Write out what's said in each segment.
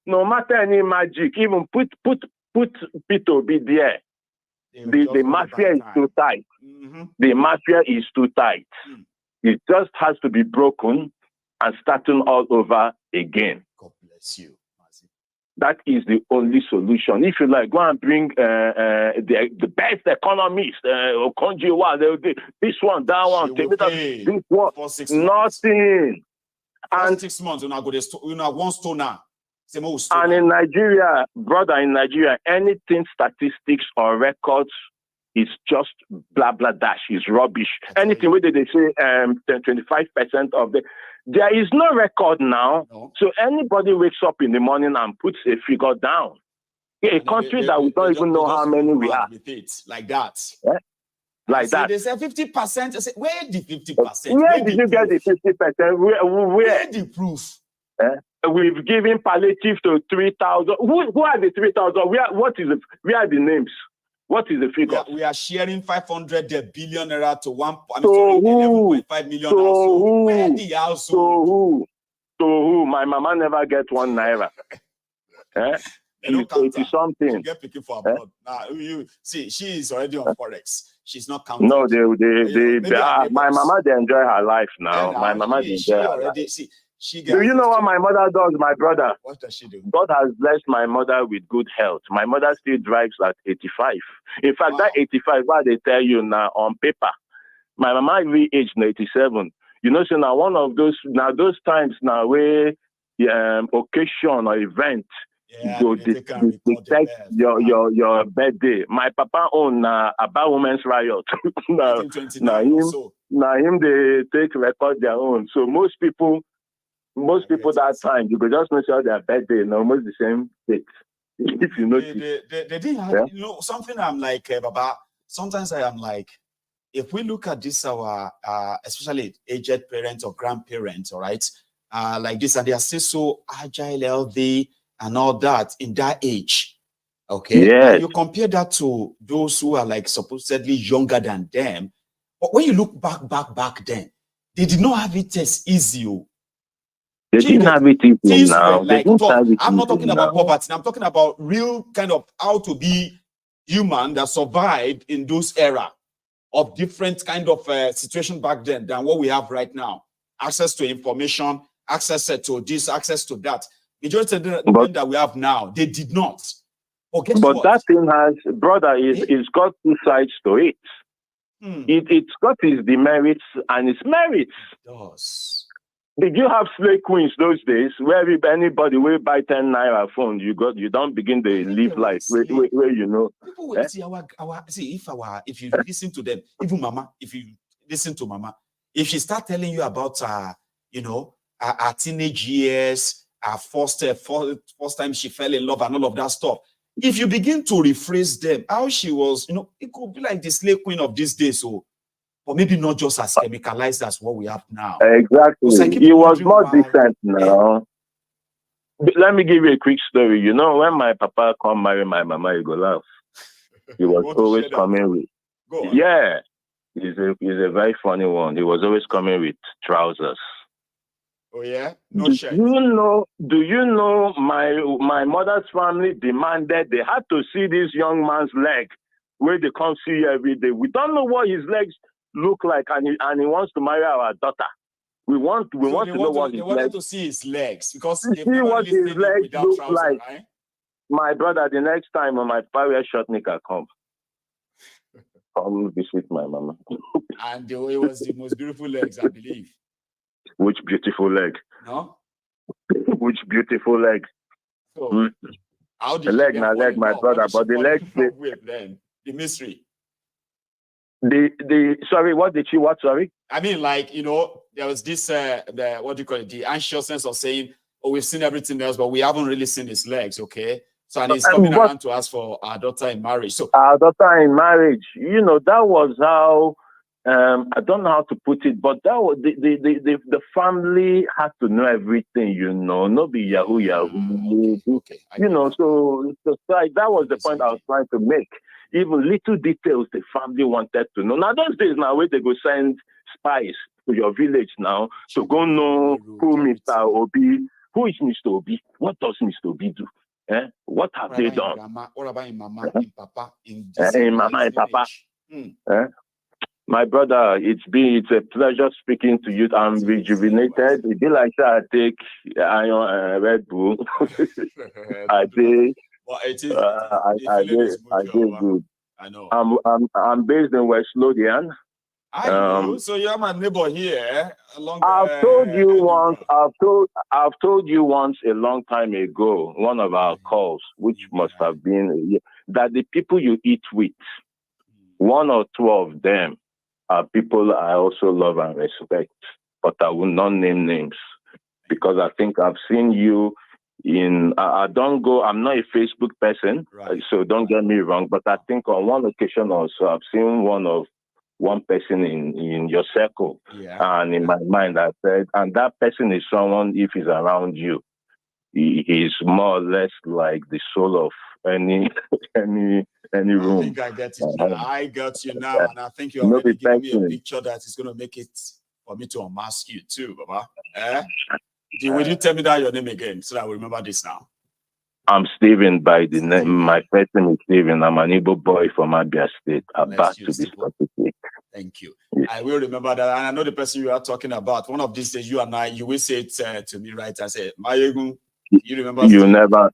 no matter any magic, even put P2B there. The mafia is too tight. The mafia is too tight. It just has to be broken and starting all over again. God bless you. That is the only solution. If you like, go and bring the best economists, this one, that one, this one, nothing. And 6 months, you know, one stoner. And in Nigeria, brother, in Nigeria, anything statistics or records is just blah blah dash, is rubbish. Anything where they say 25% of the, there is no record now. No. So anybody wakes up in the morning and puts a figure down. A country that we don't even know how many we are. With it, like that. Yeah? Like that. They say 50%. I say, where the 50%? Where did you get the 50%? Where the proof? We've given palliative to 3,000. Who are the 3,000? Where are the names? What is the figure? We are sharing 500 billion naira to 11.5 million household. Where the household? So who? My mama never get 1 naira. She's 80 something. She get picking for abroad. You see, she is already on forex. She's not counting. No, my mama they enjoy her life now. My mama they enjoy her life. Do you know what my mother does, my brother? What does she do? God has blessed my mother with good health. My mother still drives at 85. In fact, that 85, what they tell you now on paper, my mama really aged 87. You know, so now one of those times now where occasion or event go detect your birthday. My papa own about women's riot. now him they take record their own. So most people that time, you could just know their birthday and almost the same date. If you know, they didn't have, you know, something I'm like, Baba, sometimes I am like, if we look at this, our, especially aged parents or grandparents, all right, like this, and they are still so agile, healthy, and all that in that age, okay? Yes. And you compare that to those who are like supposedly younger than them, but when you look back then, they did not have it as easy. They didn't have it easy now. Like I'm not talking about poverty. I'm talking about real kind of how to be human that survived in those era of different kind of situation back then than what we have right now. Access to information, access to this, access to that. Majority of the that we have now, they did not. But that thing has, brother, it's got two sides to it. It's got its demerits and its merits. It does. Did you have slave queens those days where if anybody will buy 10 naira phone, you don't begin to live life where you know. People will see if you listen to them, even mama, if you listen to mama, if she start telling you about you know, her teenage years, her first time she fell in love and all of that stuff. If you begin to rephrase them, how she was, you know, it could be like the slave queen of this day, so. Or maybe not just as chemicalized as what we have now. Exactly. It was more decent now. Let me give you a quick story. You know, when my papa come marry my mama, you go laugh. He was always coming with. Yeah. He's a very funny one. He was always coming with trousers. Oh yeah? No shirt. Do you know my mother's family demanded they had to see this young man's leg where they come see every day. We don't know what his legs look like, and he wants to marry our daughter. We want to know what his legs. They wanted to see his legs because see what his legs look like. Right? My brother, the next time when my father short nigga come visit my mama. And it was the most beautiful legs, I believe. Which beautiful leg? No. Which beautiful leg? So, how did the leg, my leg, my brother, but the leg. Then the mystery. Sorry, what did she what? Sorry, I mean, like, you know, there was this what do you call it, the anxiousness of saying, oh, we've seen everything else, but we haven't really seen his legs. Okay, so and he's coming around to ask for our daughter in marriage. So our daughter in marriage, you know, that was how I don't know how to put it, but that was the family had to know everything, you know, not be yahoo. Okay. You know, so that was the point I was trying to make. Even little details the family wanted to know. Now those days now where they go send spies to your village now to go know who Mr. Obi Who is Mr. Obi? What does Mr. Obi do? What have they done? Grandma? What about in Mama, in Papa, in this Mama and Papa? My brother, it's a pleasure speaking to you. I'm rejuvenated. It be like that. I take Red Bull. I did. Well, I did good. I know. I'm based in West Lothian. So you're my neighbor here. I've told you once. I've told you once a long time ago. One of our calls, which must have been that the people you eat with, one or two of them are people I also love and respect, but I will not name names because I think I've seen you in. I don't go. I'm not a Facebook person, so don't get me wrong. But I think on one occasion also, I've seen one person in your circle, and in my mind, I said, and that person is someone. If he's around you, he is more or less like the soul of any room. I think I get it now. I got you now, and I think you're already giving me a picture that is going to make it for me to unmask you too, Baba. Will you tell me that your name again so that I will remember this now? I'm Stephen by the name. My first name is Stephen. I'm an Igbo boy from Abia State. About to be specific. Thank you. I will remember that, and I know the person you are talking about. One of these days, you and I, you will say it to me, right? I said, Mayegu, you remember? You never.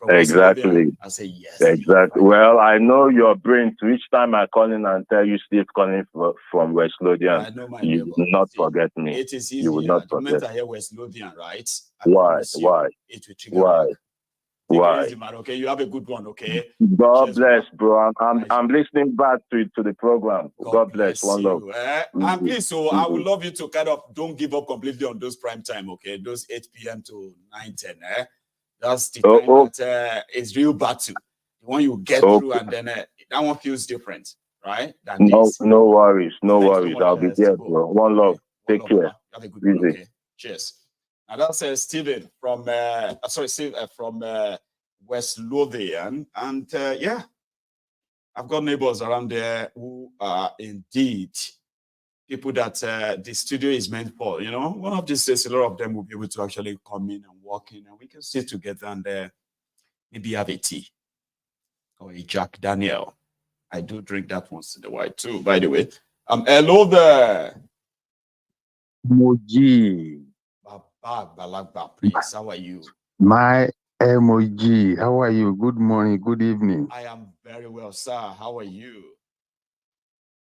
Exactly. I say yes. Exactly. Well, I know your brain. So each time I call in and tell you Steve calling from West Lothian, I know my you will not forget me. It is easy. You will not the forget. moment I hear West Lothian, right? Why? It will trigger. Why? Man, okay, you have a good one. Okay. God bless, bro. I'm listening back to the program. God bless. One love. And please, so I would love you to kind of don't give up completely on those prime time. Okay, those 8 p.m. to 9, 10. That's the time that is real battle. The one you get through, and then that one feels different, right? No worries. No worries. I'll be there, bro. One love. Take care. Have a good one. Okay. Cheers. Now that's Stephen from from West Lothian, and I've got neighbors around there who are indeed people that the studio is meant for. You know, one of these days, a lot of them will be able to actually come in and walk in, and we can sit together and maybe have a tea or a Jack Daniel. I do drink that once in a while too, by the way. Hello there. Moji. Please, how are you? My emoji, how are you? Good morning, good evening. I am very well, sir. How are you?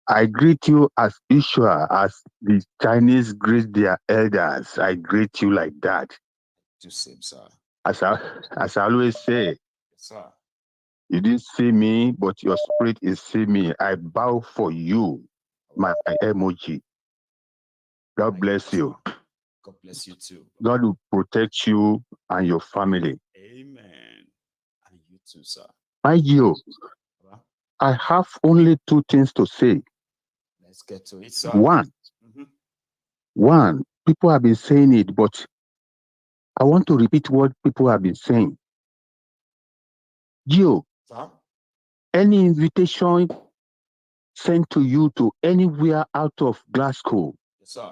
I greet you as usual, as the Chinese greet their elders. I greet you like that. The same, sir. As I always say, yes, sir. You didn't see me, but your spirit is seeing me. I bow for you, my emoji. God bless you. God bless you too. God will protect you and your family. Amen. And you too, sir. My dear, I have only two things to say. Let's get to it, sir. One, people have been saying it, but I want to repeat what people have been saying. Gio, any invitation sent to you to anywhere out of Glasgow, yes, sir.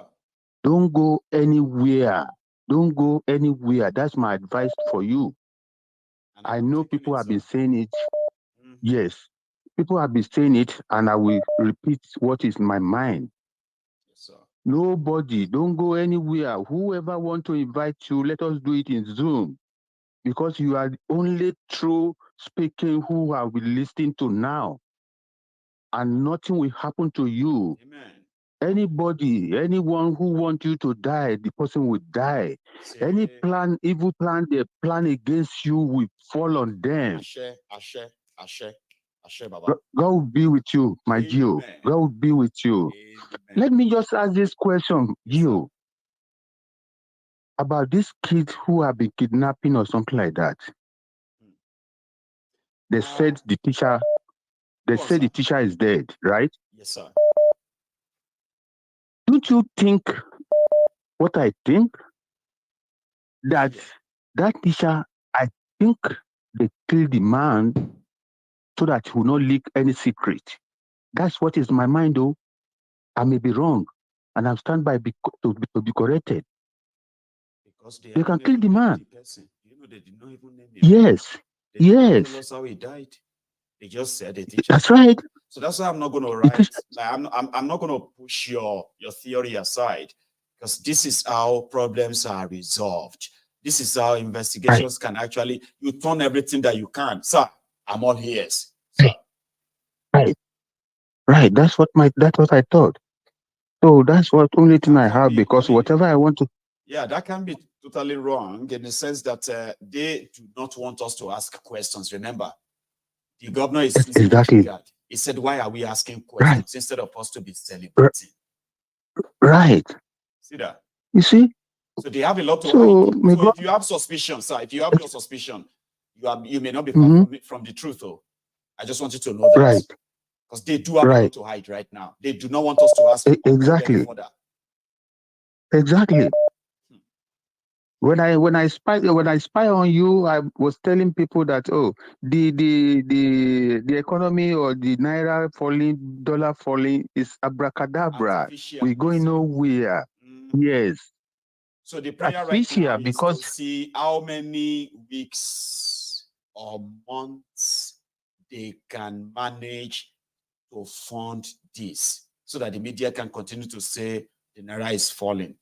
Don't go anywhere. Don't go anywhere. That's my advice for you. I know people have been saying it. Yes, people have been saying it, and I will repeat what is in my mind. Yes, sir. Nobody, don't go anywhere. Whoever want to invite you, let us do it in Zoom, because you are the only true speaking who I will listen to now, and nothing will happen to you. Amen. Anybody, anyone who wants you to die, the person will die. Any plan, evil plan, they plan against you will fall on them. Ashe, Baba. God will be with you, my Gio. God will be with you. Amen. Let me just ask this question, Gio, about these kids who have been kidnapping or something like that. They said the teacher, the teacher is dead, right? Yes, sir. Don't you think what I think? That teacher, I think they killed the man so that he will not leak any secret. That's what is my mind, though. I may be wrong, and I'm stand by to be corrected. They can kill the man. You know, they did not even name him. Yes. They did not Yes. tell us how he died. They just said the teacher. That's right. So that's why I'm not going to write. Like, I'm not going to push your theory aside, because this is how problems are resolved. This is how investigations can actually, you turn everything that you can. Sir, I'm all ears. Sir. Right. That's what I thought. So that's what only thing I have, because whatever I want to. Yeah, that can be totally wrong in the sense that they do not want us to ask questions. Remember, the governor is exactly. He said, "Why are we asking questions instead of us to be celebrating?" Right. See that? You see? So they have a lot to hide. So if you have suspicion, sir, if you have your suspicion, you may not be far from the truth, though. I just want you to know that. Right. Because they do have a lot to hide right now. They do not want us to ask exactly. further. Exactly. When I spy on you, I was telling people that the economy or the Naira falling, dollar falling is abracadabra. We're going nowhere. Yes. So the prayer right now is to see how many weeks or months they can manage to fund this, so that the media can continue to say the Naira is falling.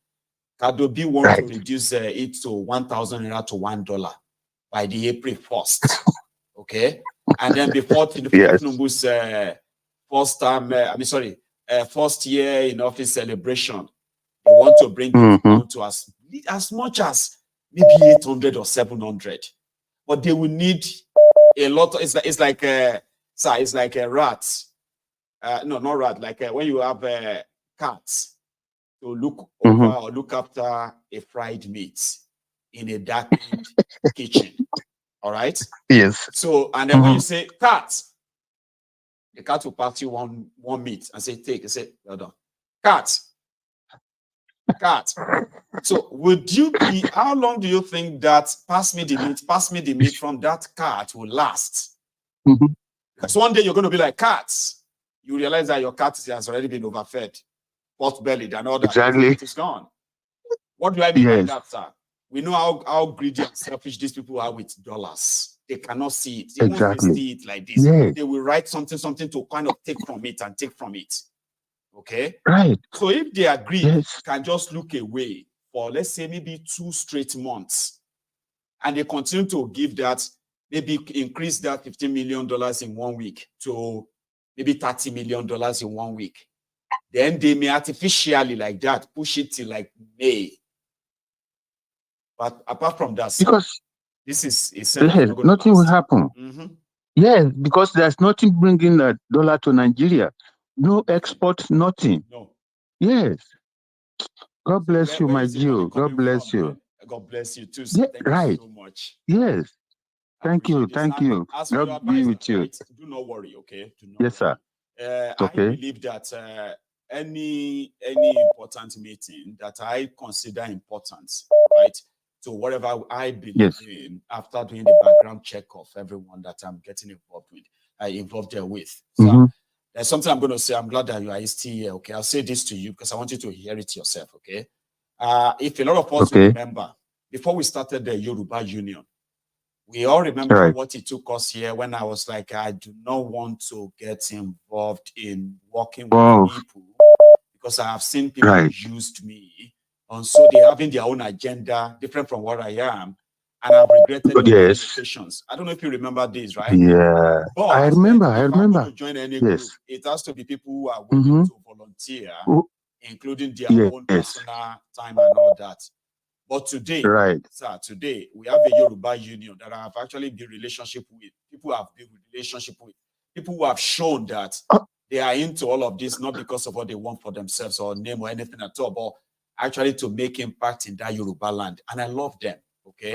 Cardo B wants to reduce it to 1,000 Naira to $1 by the April 1st. Okay? And then before Tinubu's first year in office celebration, they want to bring it down to as much as maybe 800 or 700. But they will need a lot. It's like a rat. No, not rat. Like when you have cats to look over or look after a fried meat in a darkened kitchen. All right? Yes. So, and then when you say cat, the cat will pass you one meat and say, take. You say, well done. Cat. So would you be, how long do you think that pass me the meat from that cat will last? Because one day you're going to be like cats. You realize that your cat has already been overfed, pot-bellied and all that. Exactly. It is gone. What do I mean by that, sir? We know how greedy and selfish these people are with dollars. They cannot see it. Even if they see it like this, they will write something to kind of take from it. Okay? Right. So if they agree, can just look away for, let's say, maybe 2 straight months, and they continue to give that, maybe increase that $15 million in 1 week to maybe $30 million in 1 week, then they may artificially like that push it till like May. But apart from that, because this is nothing will happen. Yes, because there's nothing bringing a dollar to Nigeria. No export, nothing. No. Yes. God bless you, my Jew. God bless you. God bless you too. Sir. Yeah, Thank you so much. Yes. Thank you. Thank you. As for your advice, right? Do not worry, okay? Do not yes, sir. I believe that any important meeting that I consider important, right? So whatever I believe in, after doing the background check of everyone that I'm getting involved there with. So there's something I'm going to say. I'm glad that you are still here, okay? I'll say this to you because I want you to hear it yourself, okay? If a lot of us remember, before we started the Yoruba Union, we all remember what it took us here when I was like, I do not want to get involved in working with people because I have seen people used me. And so they're having their own agenda, different from what I am. And I've regretted on many occasions. I don't know if you remember this, right? Yeah. But I remember. If I'm going to join any group, it has to be people who are willing to volunteer, including their own personal time and all that. But today, today we have a Yoruba Union that I have actually built relationship with. People have built relationship with. People who have shown that they are into all of this, not because of what they want for themselves or name or anything at all, but actually to make impact in that Yoruba land. And I love them. Okay.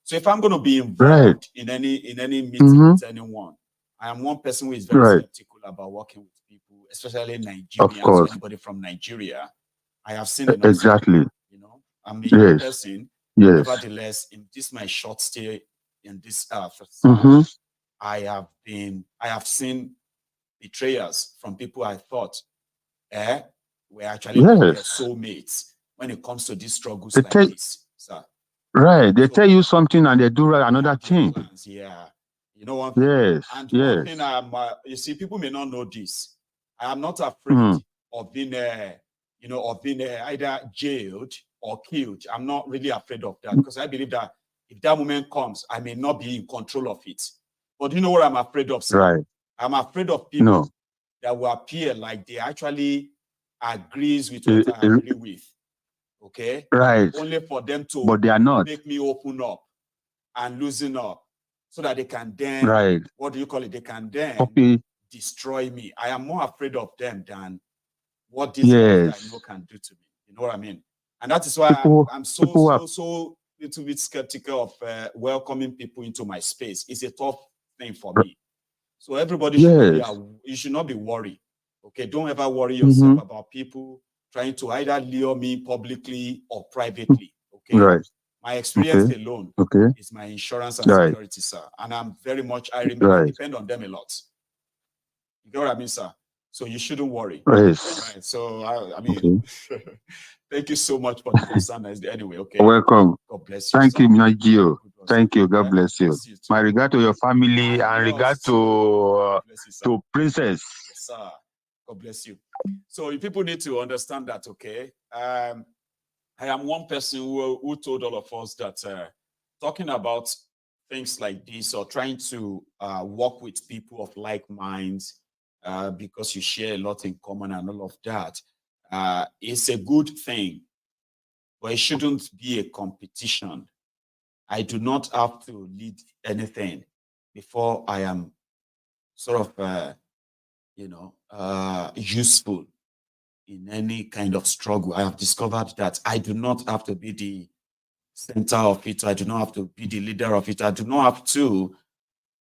So if I'm going to be involved in any meeting with anyone, I am one person who is very skeptical about working with people, especially Nigerians or anybody from Nigeria. I have seen enough. Exactly. You know, I'm a young person. Nevertheless, in this my short stay in this I have seen betrayers from people I thought were actually like their soulmates when it comes to these struggles like this, sir. Right. They So, tell you something and they do another thing. Yeah. You know one thing? Yes. And yes. one thing you see, people may not know this. I am not afraid of being either jailed or killed. I'm not really afraid of that because I believe that if that moment comes, I may not be in control of it. But you know what I'm afraid of, sir? Right. I'm afraid of people that will appear like they actually agrees with what I agree with. Okay? Right. Only for them to But they are not. make me open up and loosen up so that they can then, what do you call it? They can then destroy me. I am more afraid of them than what these guys that I know can do to me. You know what I mean? And that is why I'm so little bit skeptical of welcoming people into my space. It's a tough thing for me. So everybody should not be worried. Okay, don't ever worry yourself about people trying to either lure me publicly or privately. Okay, my experience alone is my insurance and security, sir. And I depend on them a lot. You know what I mean, sir? So you shouldn't worry. Right. So I mean, thank you so much for the concern. Anyway, okay. Welcome. God bless you. Thank you, my Gio. Good Thank you. God bless you. My regard to your family and regard to Princess. Yes, sir. God bless you. So people need to understand that, okay? I am one person who told all of us that talking about things like this or trying to work with people of like minds because you share a lot in common and all of that is a good thing, but it shouldn't be a competition. I do not have to lead anything before I am sort of, useful in any kind of struggle. I have discovered that I do not have to be the center of it. I do not have to be the leader of it. I do not have to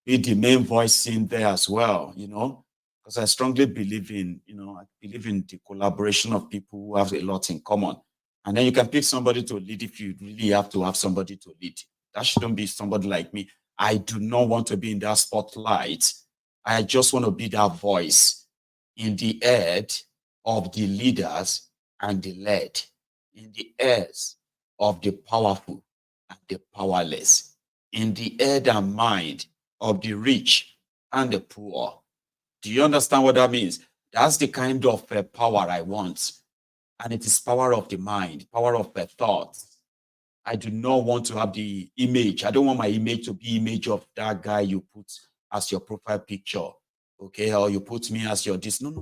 be the main voice in there as well, because I strongly believe in, the collaboration of people who have a lot in common. And then you can pick somebody to lead if you really have to have somebody to lead. That shouldn't be somebody like me. I do not want to be in that spotlight. I just want to be that voice in the head of the leaders and the led, in the ears of the powerful and the powerless, in the head and mind of the rich and the poor. Do you understand what that means? That's the kind of power I want. And it is power of the mind, power of the thoughts. I do not want to have the image. I don't want my image to be image of that guy you put as your profile picture. Okay, or you put me as your this. No.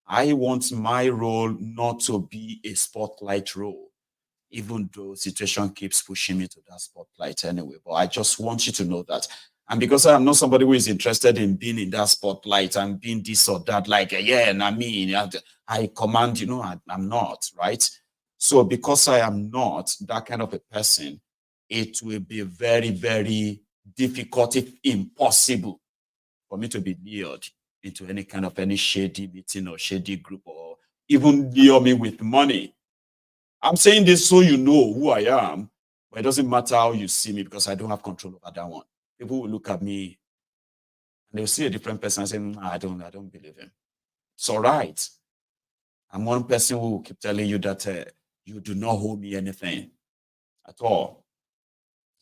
I want my role not to be a spotlight role, even though situation keeps pushing me to that spotlight anyway. But I just want you to know that. And because I'm not somebody who is interested in being in that spotlight and being this or that, like, I command, I'm not, right? So because I am not that kind of a person, it will be very, very difficult, if impossible, for me to be lured into any shady meeting or shady group, or even lure me with money. I'm saying this so you know who I am, but it doesn't matter how you see me because I don't have control over that one. People will look at me and they'll see a different person and say, I don't believe him. It's all right. I'm one person who will keep telling you that you do not owe me anything at all.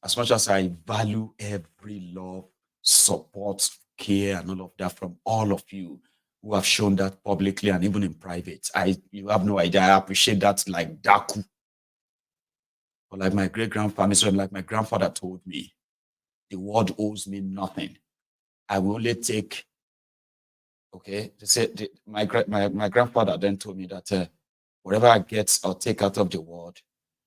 As much as I value every love, support, care, and all of that from all of you who have shown that publicly and even in private, you have no idea. I appreciate that like Daku. But like my like my grandfather told me, the world owes me nothing. I will only take, okay, they said my grandfather then told me that whatever I get or take out of the world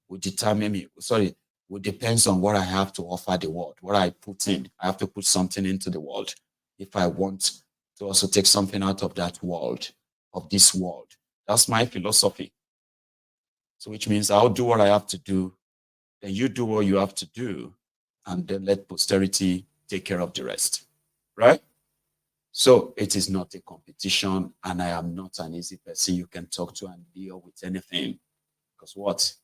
will determine me. Sorry, will depends on what I have to offer the world, what I put in. I have to put something into the world if I want to also take something out of that world, of this world. That's my philosophy. So which means I'll do what I have to do, then you do what you have to do, and then let posterity take care of the rest, right? So it is not a competition, and I am not an easy person you can talk to and deal with anything. Because what?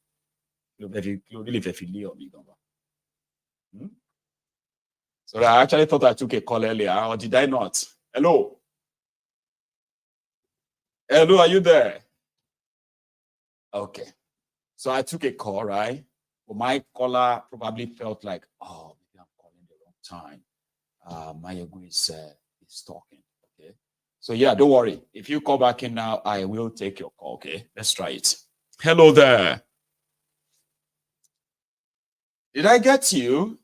So I actually thought I took a call earlier, or did I not? Hello? Hello, are you there? Okay. So I took a call, right? But my caller probably felt like, oh, maybe I'm calling the wrong time. Mayegu is talking. Okay. So yeah, don't worry. If you call back in now, I will take your call. Okay. Let's try it. Hello there. Did I get you?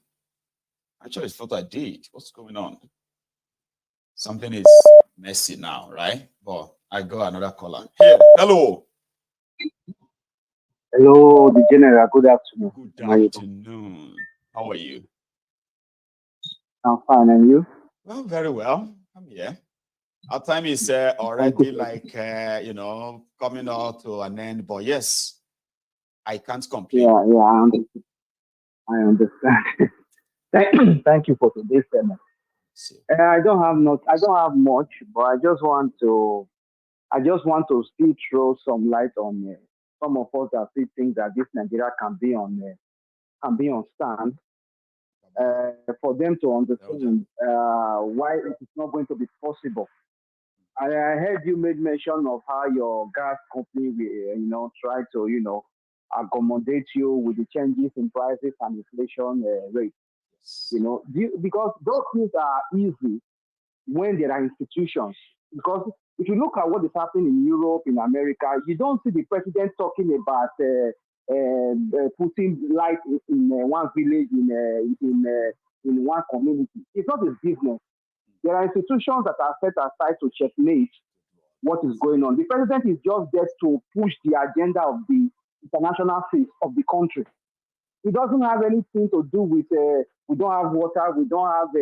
Actually, I thought I did. What's going on? Something is messy now, right? But I got another caller. Here. Hello. Hello, the general. Good afternoon. Good afternoon. How are you? I'm fine, and you? Well, very well. I'm here. Our time is already like, coming out to an end. But yes, I can't complain. Yeah, I understand. Thank you for today's segment. I don't have much, but I just want to still throw some light on some of us that still think that this Nigeria can be on stand. For them to understand why it is not going to be possible. I heard you made mention of how your gas company will, try to, accommodate you with the changes in prices and inflation rate. Because those things are easy when there are institutions. Because if you look at what is happening in Europe, in America, you don't see the president talking about putting light in one village, in one community. It's not his business. There are institutions that are set aside to checkmate what is going on. The president is just there to push the agenda of the international face of the country. It doesn't have anything to do with we don't have water, we don't have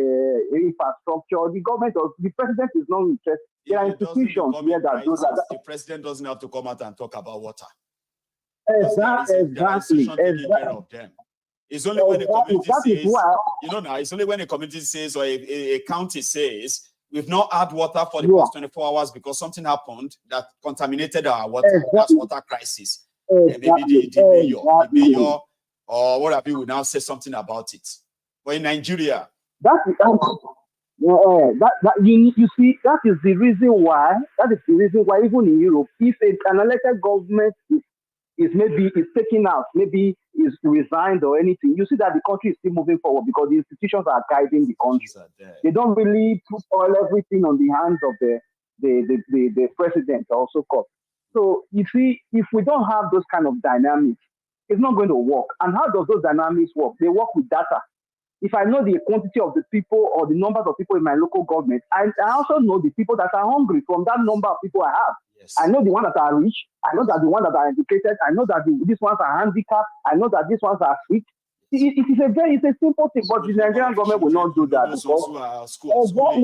infrastructure. The president is not interested. There are institutions here that do that. The president doesn't have to come out and talk about water. Exactly. Taking care of them. It's only when the community says, it's only when a community says or a county says, we've not had water for the past 24 hours because something happened that contaminated our water. Exactly. That's water crisis. And maybe the mayor or what have you will now say something about it. But in Nigeria, you see, that is the reason why even in Europe, if an elected government is taken out, maybe is resigned or anything, you see that the country is still moving forward because the institutions are guiding the country. They don't really put everything on the hands of the president also called. So you see, if we don't have those kind of dynamics, it's not going to work. And how does those dynamics work? They work with data. If I know the quantity of the people or the numbers of people in my local government, I also know the people that are hungry from that number of people I have. Yes. I know the ones that are rich. I know that the ones that are educated. I know that these ones are handicapped. I know that these ones are sick. It's a simple thing, but the Nigerian government will not do that. Those who are school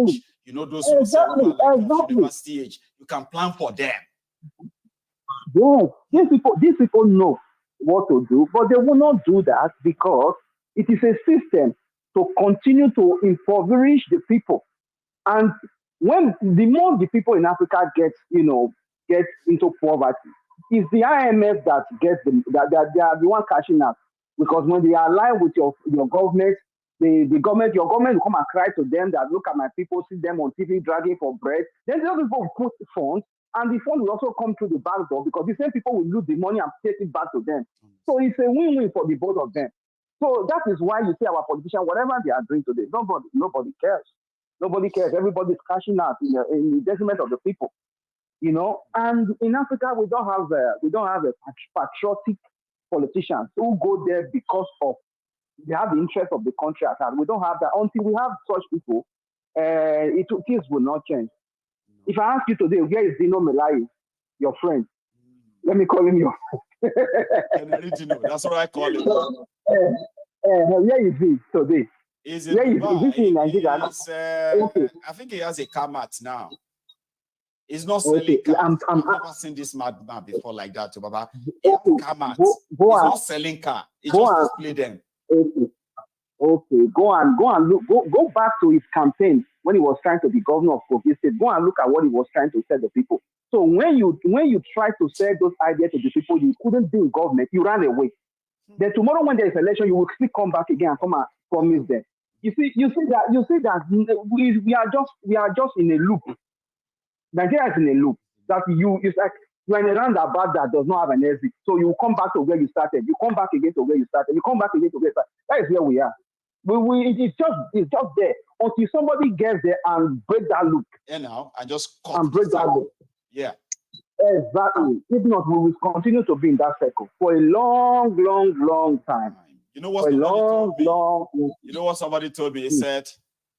age, those who are like university age, you can plan for them. Yes, these people know what to do, but they will not do that because it is a system to continue to impoverish the people. And when the more the people in Africa get into poverty, it's the IMF that gets them, that they are the one cashing out. Because when they align with your government, your government will come and cry to them that look at my people, see them on TV dragging for bread. Then the other people will put funds, and the fund will also come through the back door because the same people will lose the money and take it back to them. So it's a win-win for the both of them. So that is why you see our politicians, whatever they are doing today, nobody cares. Nobody cares. Everybody's cashing out in the detriment of the people. And in Africa we don't have a patriotic politicians who go there because of they have the interest of the country at heart. We don't have that. Until we have such people, things will not change. If I ask you today, where is Dino Melai, your friend? Let me call him your That's what I call him. Where is he today? Is he in Nigeria? I think he has a car mat now. He's not selling cars. I've never seen this madman before like that, Baba. He has car mats. He's not selling car. He just display them. Okay. Go back to his campaign when he was trying to be governor of Kogi State. Go and look at what he was trying to tell the people. So when you try to sell those ideas to the people, you couldn't do in government. You ran away. Then tomorrow when there is election, you will still come back again and come and promise them. You see that we are just in a loop. Nigeria is in a loop. That it's like You are in a roundabout that does not have an exit. So you come back to where you started. You come back again to where you started. You come back again to where you started. That is where we are. It's just there until somebody gets there and break that loop. Yeah, now I just and break that loop. Yeah. Exactly. If not, we will continue to be in that circle for a long time. You know what somebody told me? You know what somebody told me? He said,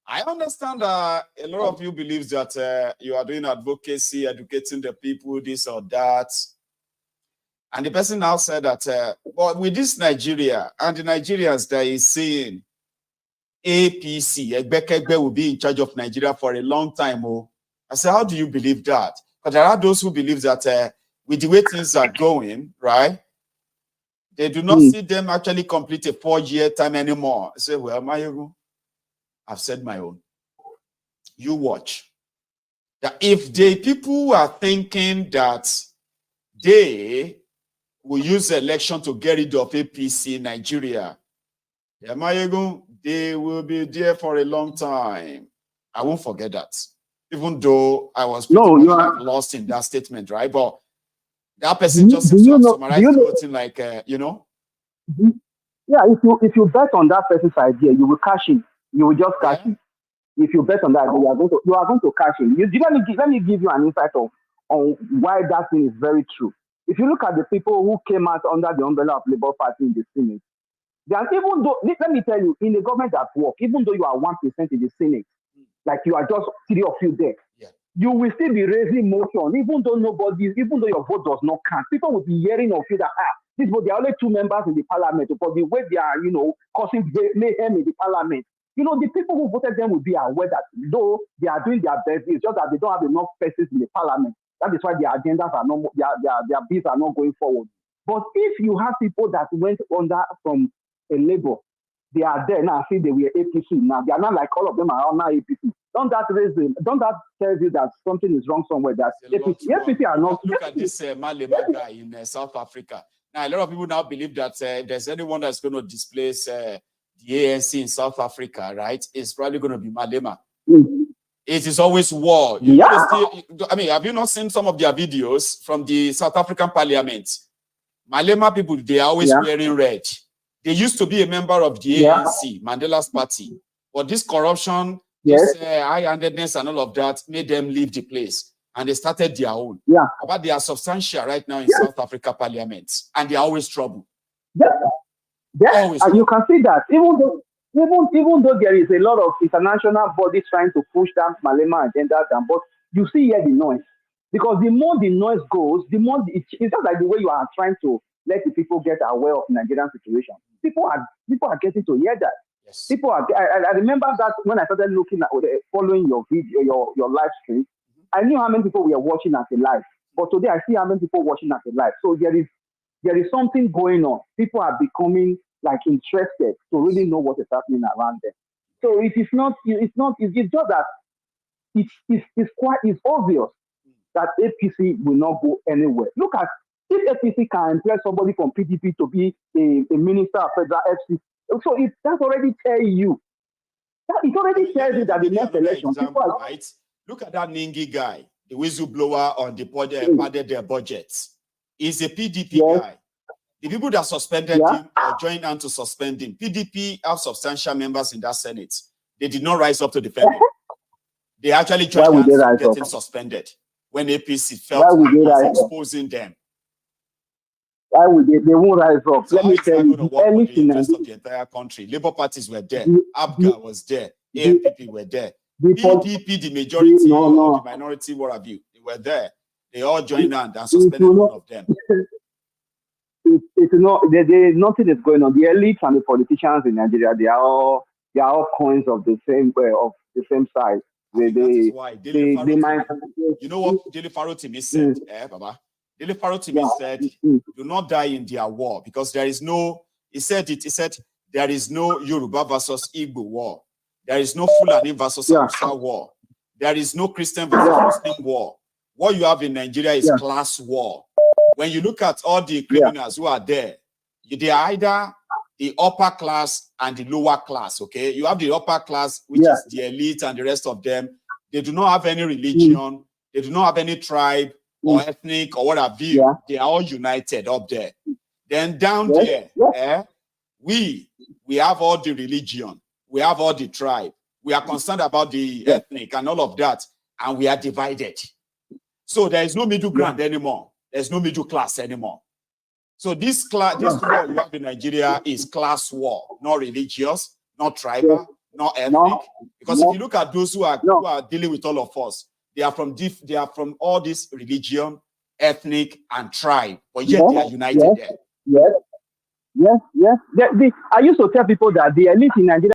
I understand a lot of you believe that you are doing advocacy, educating the people, this or that. And the person now said that, but with this Nigeria and the Nigerians that is saying APC, Egbekegbe will be in charge of Nigeria for a long time. Oh, I said, how do you believe that? Because there are those who believe that with the way things are going, right, they do not see them actually complete a 4-year time anymore. I say, well, Mayogu, I've said my own. You watch. That if the people are thinking that they will use the election to get rid of APC in Nigeria, yeah, Mayogu, they will be there for a long time. I won't forget that. Even though I was pretty much lost in that statement, right? But that person just seems to have summarized the whole thing like, you know? Yeah, if you bet on that person's idea, you will cash in. You will just cash in. If you bet on that, you are going to cash in. Let me give you an insight on why that thing is very true. If you look at the people who came out under the umbrella of Labour Party in the Senate, then even though, let me tell you, in the government at work, even though you are 1% in the Senate, like you are just 3 of you there, you will still be raising motion, even though your vote does not count. People will be hearing of you that, there are only 2 members in the parliament, but the way they are, causing mayhem in the parliament, the people who voted them will be aware that though they are doing their best, it's just that they don't have enough persons in the parliament. That is why their agendas are not, their bills are not going forward. But if you have people that went under from a Labour, they are there now, see they were APC now. They are not like all of them are now APC. Don't that tell you that something is wrong somewhere? That APC are not. Look at this Malema guy in South Africa. Now, a lot of people now believe that if there's anyone that's going to displace the ANC in South Africa, right, it's probably going to be Malema. It is always war. Have you not seen some of their videos from the South African parliament? Malema people, they are always wearing red. They used to be a member of the ANC, Mandela's party. But this corruption, this high-handedness and all of that made them leave the place. And they started their own. But they are substantial right now in South Africa parliament. And they are always trouble. Always and you can see that. Even though there is a lot of international bodies trying to push that Malema agenda down, but you see here the noise. Because the more the noise goes, the more it's just like the way you are trying to let the people get aware of Nigerian situation. People are getting to hear that. Yes. People are. I remember that when I started looking at following your video, your live stream, I knew how many people were watching at a live. But today I see how many people watching at a live. So there is something going on. People are becoming like interested to really know what is happening around them. So it's just that it's obvious that APC will not go anywhere. Look at if APC can employ somebody from PDP to be a minister of federal FC. So that already tells you. It already tells you that the next election. Right? Look at that Ningi guy, the whistleblower on the padded their budgets. He's a PDP guy. The people that suspended him or joined on to suspend him, PDP have substantial members in that Senate. They did not rise up to defend him. They actually joined hands getting suspended when APC felt like was exposing them. Why would they won't rise up? So let me tell you, the interest of the entire country. Labour parties were there. ABGA was there. ANPP were there. PDP, the majority or the minority, what have you, they were there. They all joined hands and suspended one of them. Nothing is going on. The elites and the politicians in Nigeria, they are all coins of the same size. That is why you know what Dele Farotimi said, Baba? Dele Farotimi said, do not die in their war, because there is no, he said there is no Yoruba versus Igbo war. There is no Fulani versus Hausa war. There is no Christian versus Muslim war. What you have in Nigeria is class war. When you look at all the criminals who are there, they are either the upper class and the lower class, okay? You have the upper class, which is the elite and the rest of them. They do not have any religion. They do not have any tribe. or ethnic or what have you. Yeah. They are all united up there. Then down Yes. there, we have all the religion, we have all the tribe, we are concerned about the ethnic and all of that, and we are divided. So there is no middle ground anymore. There's no middle class anymore. So this war you have in Nigeria is class war, not religious, not tribal, not ethnic. Because if you look at those who are dealing with all of us, they are from all this religion, ethnic, and tribe, but yet they are united there. Yes. I used to tell people that the elite in Nigeria